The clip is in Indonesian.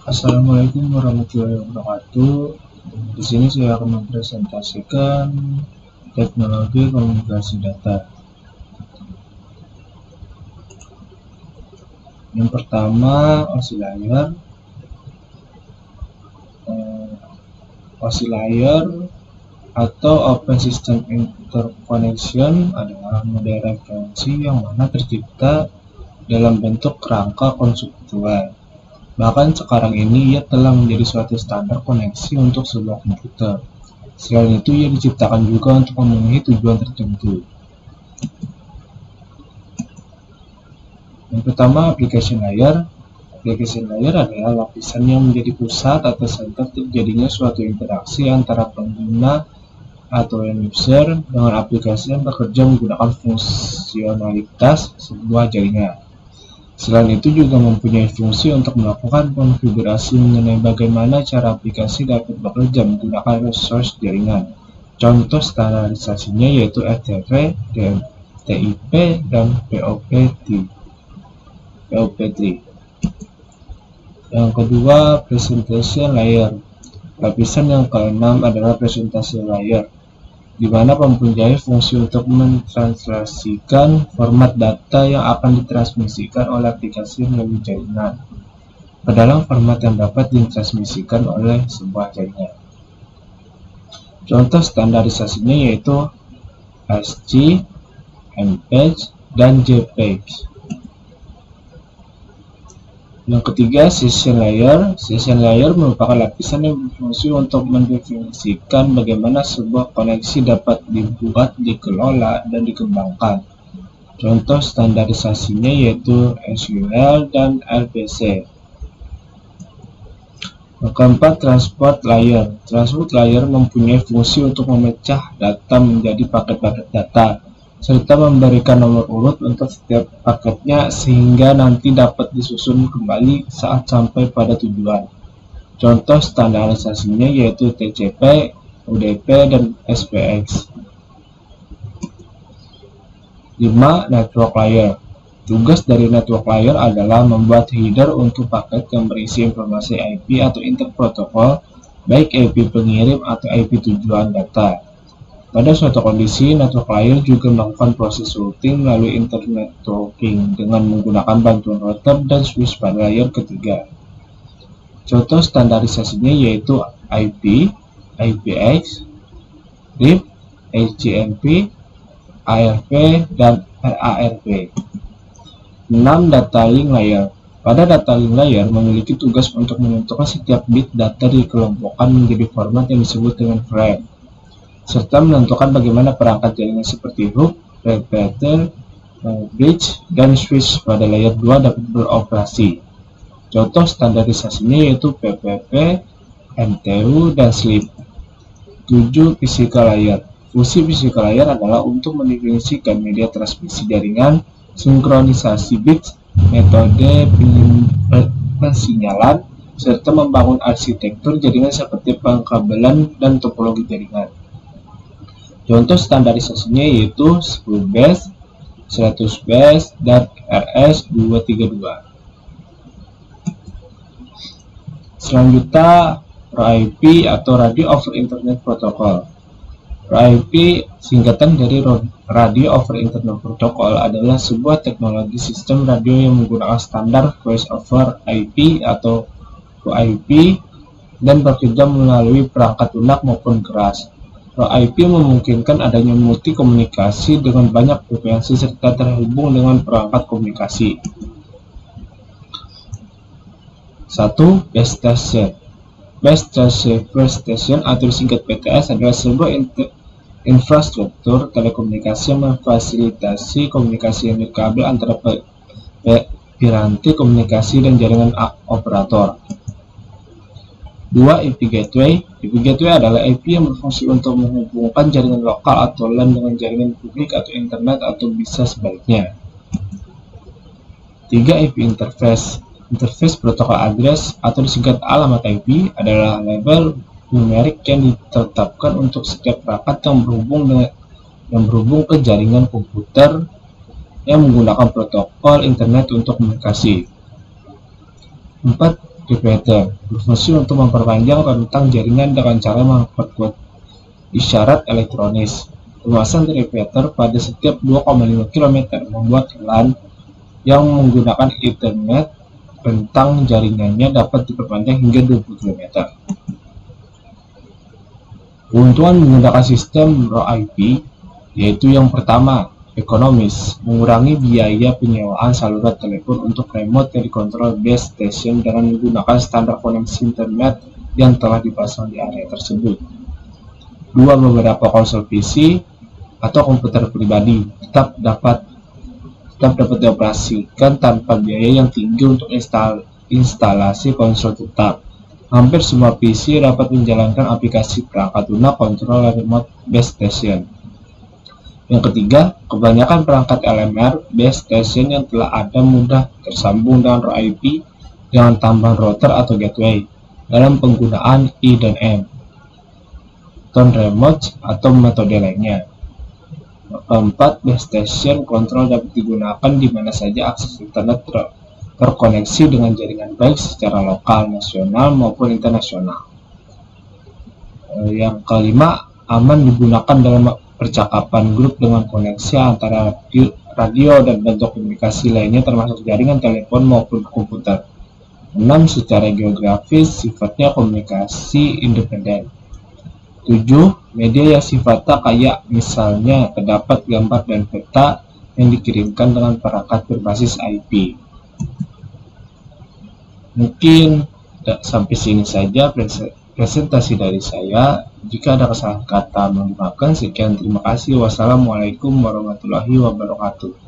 Assalamualaikum warahmatullahi wabarakatuh. Di sini saya akan mempresentasikan teknologi komunikasi data. Yang pertama, OSI layer. OSI layer atau Open System Interconnection adalah model referensi yang mana tercipta dalam bentuk kerangka konseptual. Bahkan sekarang ini ia telah menjadi suatu standar koneksi untuk sebuah komputer. Selain itu, ia diciptakan juga untuk memenuhi tujuan tertentu. Yang pertama, application layer. Application layer adalah lapisan yang menjadi pusat atau center terjadinya suatu interaksi antara pengguna atau end user dengan aplikasi yang bekerja menggunakan fungsionalitas sebuah jaringan. Selain itu juga mempunyai fungsi untuk melakukan konfigurasi mengenai bagaimana cara aplikasi dapat bekerja menggunakan resource jaringan. Contoh standarisasinya yaitu FTP, TCP, dan POP3. Yang kedua, presentation layer. Lapisan yang keenam adalah presentation layer, di mana mempunyai fungsi untuk mentranslasikan format data yang akan ditransmisikan oleh aplikasi melalui jaringan ke dalam format yang dapat ditransmisikan oleh sebuah jaringan. Contoh standarisasinya yaitu ASCII, MPEG, dan JPEG. Yang ketiga, session layer. Session layer merupakan lapisan yang berfungsi untuk mendefinisikan bagaimana sebuah koneksi dapat dibuat, dikelola, dan dikembangkan. Contoh standarisasinya yaitu SQL dan RPC. Yang keempat, transport layer. Transport layer mempunyai fungsi untuk memecah data menjadi paket-paket data, serta memberikan nomor urut untuk setiap paketnya sehingga nanti dapat disusun kembali saat sampai pada tujuan. Contoh standarisasinya yaitu TCP, UDP, dan SPX. 5. Network layer. Tugas dari network layer adalah membuat header untuk paket yang berisi informasi IP atau interprotokol, baik IP pengirim atau IP tujuan data. Pada suatu kondisi, network layer juga melakukan proses routing melalui internet networking dengan menggunakan bantuan router dan switch pada layer ketiga. Contoh standarisasinya yaitu IP, IPX, RIP, HTTP, ARP, dan RARP. 6. Data link layer. Pada data link layer memiliki tugas untuk menentukan setiap bit data dikelompokkan menjadi format yang disebut dengan frame, serta menentukan bagaimana perangkat jaringan seperti hook, repeater, bridge, dan switch pada layer 2 dapat beroperasi. Contoh standarisasinya yaitu PPP, MTU, dan SLIP. 7. Physical layer. Fungsi physical layer adalah untuk mendefinisikan media transmisi jaringan, sinkronisasi bits, metode pensinyalan, serta membangun arsitektur jaringan seperti pengkabelan dan topologi jaringan. Contoh standarisasinya yaitu 10 base, 100 base, dan RS232. Selanjutnya, RIP atau Radio over Internet Protocol. RIP, singkatan dari Radio over Internet Protocol, adalah sebuah teknologi sistem radio yang menggunakan standar Voice over IP atau VoIP dan bekerja melalui perangkat lunak maupun keras. IP memungkinkan adanya multi komunikasi dengan banyak frekuensi serta terhubung dengan perangkat komunikasi. 1. Base Station. Base Station atau disingkat BTS adalah sebuah infrastruktur telekomunikasi yang memfasilitasi komunikasi yang nirkabel antara piranti komunikasi dan jaringan operator. 2. IP Gateway. IP Gateway adalah IP yang berfungsi untuk menghubungkan jaringan lokal atau LAN dengan jaringan publik atau internet atau bisa sebaliknya. 3. IP Interface. Interface protokol address atau disingkat alamat IP adalah label numerik yang ditetapkan untuk setiap perangkat yang berhubung ke jaringan komputer yang menggunakan protokol internet untuk komunikasi. 4. repeater berfungsi untuk memperpanjang rentang jaringan dengan cara memperkuat isyarat elektronis. Luasan repeater pada setiap 2,5 km membuat LAN yang menggunakan Ethernet rentang jaringannya dapat diperpanjang hingga 20 km. Keuntungan menggunakan sistem RoIP yaitu yang pertama, ekonomis, mengurangi biaya penyewaan saluran telepon untuk remote yang dikontrol base station dengan menggunakan standar koneksi internet yang telah dipasang di area tersebut. Dua, beberapa konsol PC atau komputer pribadi tetap dapat dioperasikan tanpa biaya yang tinggi untuk instalasi konsol tetap. Hampir semua PC dapat menjalankan aplikasi perangkat lunak kontrol remote base station. Yang ketiga, kebanyakan perangkat LMR base station yang telah ada mudah tersambung dengan RoIP dengan tambahan router atau gateway dalam penggunaan I dan M, tone remote atau metode lainnya. Keempat, base station control dapat digunakan di mana saja akses internet terkoneksi dengan jaringan baik secara lokal, nasional maupun internasional. Yang kelima, aman digunakan dalam percakapan grup dengan koneksi antara radio dan bentuk komunikasi lainnya termasuk jaringan telepon maupun komputer. 6, secara geografis sifatnya komunikasi independen. 7, media yang sifatnya kayak misalnya terdapat gambar dan peta yang dikirimkan dengan perangkat berbasis IP. Mungkin sampai sini saja presentasi dari saya. Jika ada kesalahan kata mohon dimaafkan. Sekian, terima kasih. Wassalamualaikum warahmatullahi wabarakatuh.